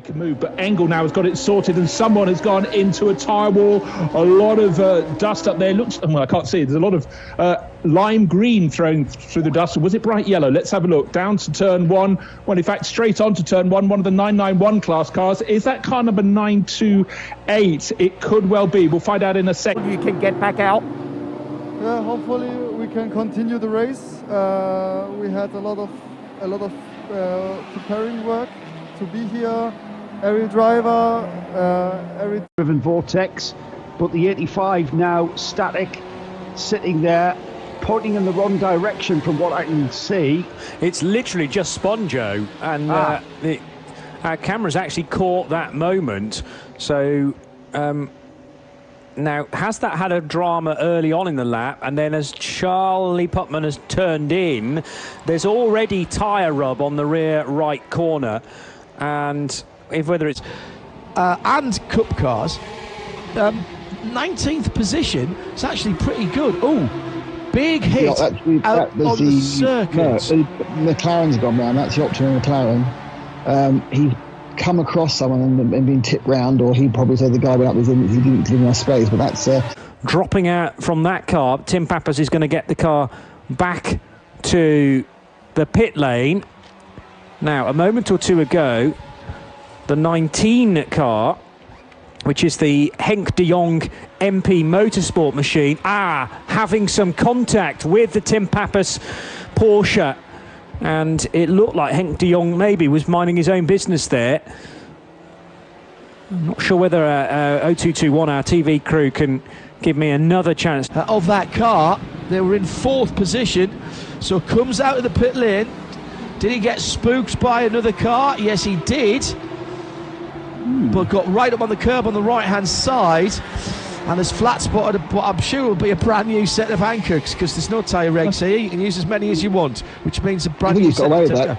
make a move, but Engel now has got it sorted, and someone has gone into a tyre wall. A lot of dust up there. Looks, well, I can't see. There's a lot of lime green thrown through the dust. Was it bright yellow? Let's have a look. Down to turn one. Well, in fact, straight on to turn one. One of the 991 class cars. Is that car number 928? It could well be. We'll find out in a second. You can get back out. Yeah, hopefully we can continue the race. We had a lot of preparing work to be here. Every driver, every driven Vortex, but the 85 now static, sitting there, pointing in the wrong direction from what I can see. It's literally just spun, Joe, and our camera's actually caught that moment. So now, has that had a drama early on in the lap? And then as Charlie Putman has turned in, there's already tyre rub on the rear right corner. And whether it's... and Cup cars, 19th position, it's actually pretty good. Oh, big hit out on the circuit. No, McLaren's gone round, that's the Optima McLaren. He's come across someone and been tipped round, or he probably said the guy went up with him, he didn't give him enough space, but that's... Dropping out from that car, Tim Pappas is going to get the car back to the pit lane. Now, a moment or two ago, the 19 car, which is the Henk de Jong MP Motorsport machine, having some contact with the Tim Pappas Porsche. And it looked like Henk de Jong maybe was minding his own business there. I'm not sure whether 0221, our TV crew, can give me another chance. Of that car, they were in 4th position, so comes out of the pit lane. Did he get spooked by another car? Yes, he did. But got right up on the curb on the right-hand side, and there's flat spotted what I'm sure will be a brand new set of Hankooks, because there's no tyre regs here. You can use as many as you want, which means a brand new set of that.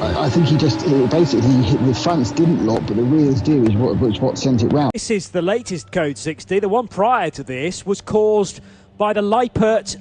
I think he just basically the fronts didn't lock, but the rears do, is what sent it round. This is the latest Code 60. The one prior to this was caused by the Lippert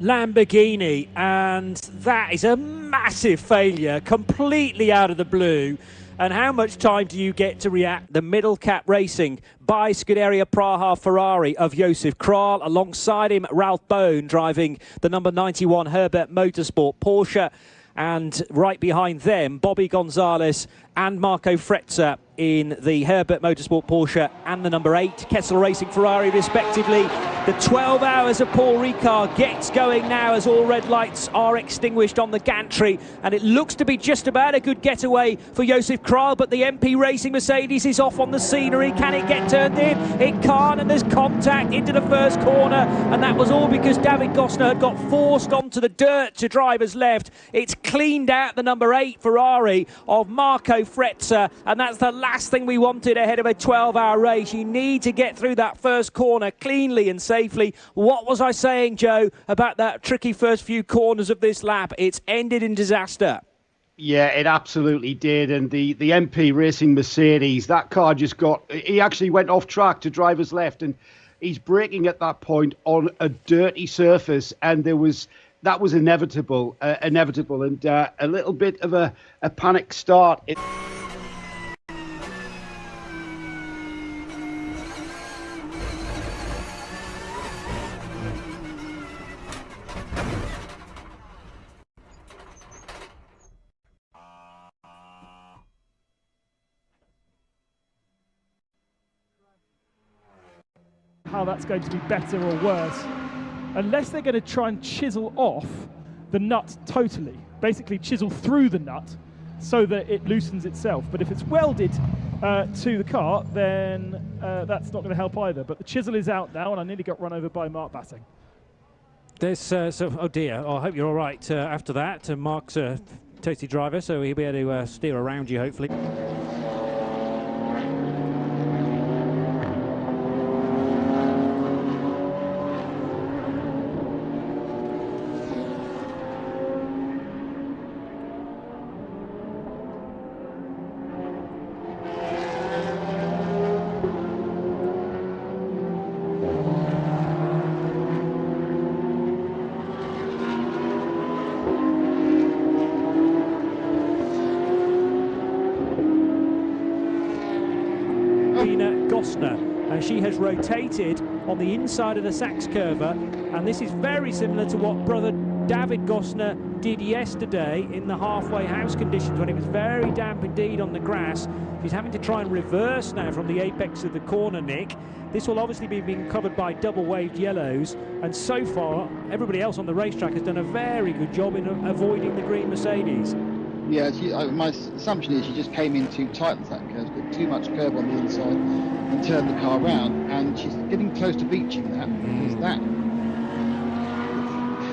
Lamborghini, and that is a massive failure, completely out of the blue. And how much time do you get to react? The middle cap racing by Scuderia Praha Ferrari of Josef Kral. Alongside him, Ralph Bone driving the number 91 Herbert Motorsport Porsche. And right behind them, Bobby Gonzalez and Marco Fretzer in the Herbert Motorsport Porsche and the number 8 Kessel Racing Ferrari respectively. The 12 hours of Paul Ricard gets going now as all red lights are extinguished on the gantry, and it looks to be just about a good getaway for Josef Kral, but the MP Racing Mercedes is off on the scenery. Can it get turned in? It can't, and there's contact into the first corner, and that was all because David Gosner had got forced onto the dirt to driver's left. It's cleaned out the number 8 Ferrari of Marco Fretzer, and that's the last thing we wanted ahead of a 12-hour race. You need to get through that first corner cleanly and safely. What was I saying, Joe, about that tricky first few corners of this lap? It's ended in disaster. Yeah, it absolutely did. And the MP Racing Mercedes, that car he actually went off track to driver's left, and he's braking at that point on a dirty surface, and that was inevitable, and a little bit of a panic start. How that's going to be better or worse, unless they're going to try and chisel off the nut totally, basically chisel through the nut so that it loosens itself. But if it's welded to the car, then that's not going to help either. But the chisel is out now, and I nearly got run over by Mark Batting. There's oh dear, I hope you're all right after that. Mark's a tasty driver, so he'll be able to steer around you hopefully. Karina Gosner, and she has rotated on the inside of the Sachs curver, and this is very similar to what brother David Gosner did yesterday in the halfway house conditions when it was very damp indeed on the grass. She's having to try and reverse now from the apex of the corner, Nick. This will obviously be being covered by double waved yellows, and so far everybody else on the racetrack has done a very good job in avoiding the green Mercedes. Yeah, my assumption is she just came in too tight with that curve, got too much curve on the inside and turned the car around, and she's getting close to beaching that.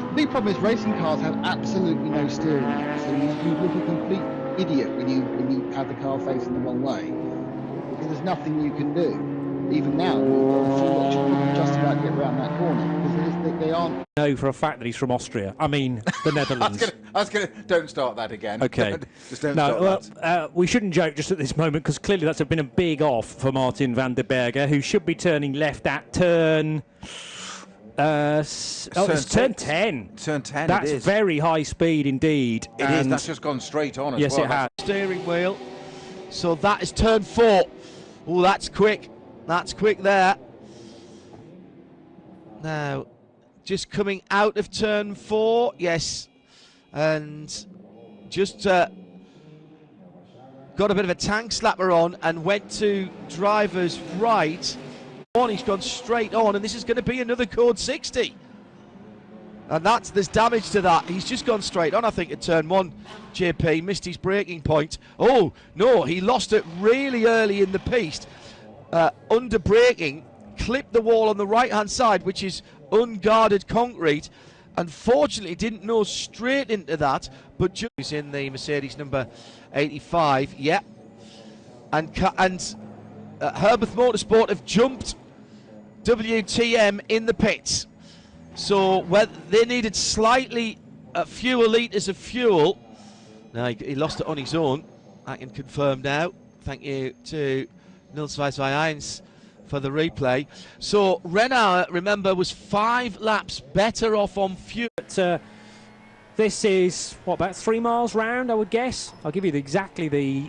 The big problem is racing cars have absolutely no steering wheel, so you look a complete idiot when you have the car facing the wrong way, because there's nothing you can do. Even now, you can just about get around that corner, because they aren't. Know for a fact that he's from Austria. I mean, the Netherlands. I was gonna. Don't start that again. Okay. Just don't start that. We shouldn't joke just at this moment, because clearly that's been a big off for Martin van der Berger, who should be turning left at turn. It's turn 10. Turn 10. That's it is. very high speed indeed. It is. That's just gone straight on. Yes, as well. it has. Steering wheel. So that is turn 4. Oh, that's quick. That's quick there. Now, just coming out of turn 4. Yes. And just got a bit of a tank slapper on and went to driver's right. He's gone straight on, and this is going to be another code 60. And there's damage to that. He's just gone straight on, I think, at turn 1. JP missed his braking point. Oh, no, he lost it really early in the piste. Under braking, clipped the wall on the right-hand side, which is unguarded concrete. Unfortunately, didn't nose straight into that, but just in the Mercedes number 85. Yeah. And Herbert Motorsport have jumped WTM in the pits, so they needed slightly fewer litres of fuel. Now he lost it on his own, I can confirm now. Thank you to Nils Weiswein for the replay. So Renault, remember, was 5 laps better off on fuel. But, this is what, about 3 miles round, I would guess. I'll give you exactly the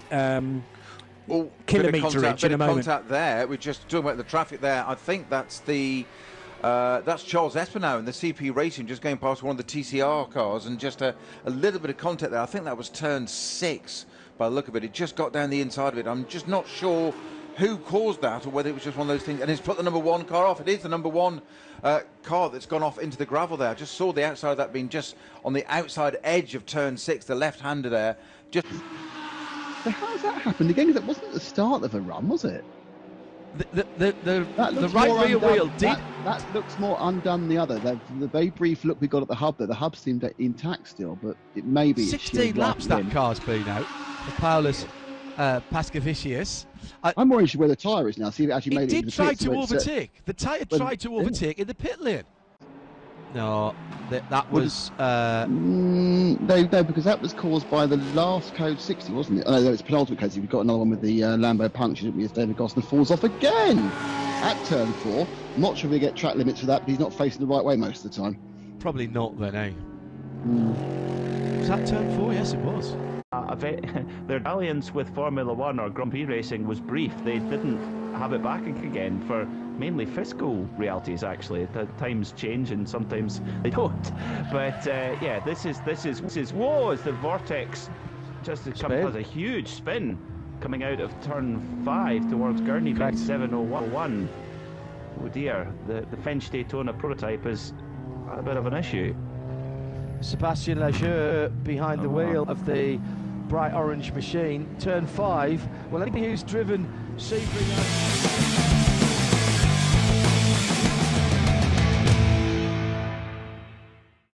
kilometerage in a moment. Contact there. We're just talking about the traffic there. I think that's that's Charles Espinau in the CP Racing, just going past one of the TCR cars, and just a little bit of contact there. I think that was turn 6 by the look of it. It just got down the inside of it. I'm just not sure who caused that, or whether it was just one of those things, and it's put the number 1 car off. It is the number 1 car that's gone off into the gravel there. I just saw the outside of that being just on the outside edge of turn 6, the left-hander there. Just. So how has that happened again? Because it wasn't the start of a run, was it? The right rear wheel did. That looks more undone than the other. The very brief look we got at the hub there, the hub seemed intact still, but it may be 16 laps that car's been out. The Paulus Pascavicius. I'm worried where the tyre is now. See if it actually made it. It did try to overtake. The tyre tried to overtake in the pit lane. No, that was. No, because that was caused by the last code 60, wasn't it? Oh, no, it's penultimate code 60. We've got another one with the Lambo puncture, didn't we? As David Gosner falls off again at turn 4. Not sure we get track limits for that, but he's not facing the right way most of the time. Probably not then, eh? Was that turn 4? Yes, it was. Their dalliance with Formula One or Grand Prix racing was brief. They didn't have it back again for mainly fiscal realities. Actually, the times change and sometimes they don't. But yeah, this is whoa! As the vortex just has a huge spin coming out of turn 5 towards Gurney, being 701. Oh dear, the French Daytona prototype is a bit of an issue. Sébastien Leger behind the wheel of the bright orange machine. Turn 5. Well, anybody who's driven Sebring.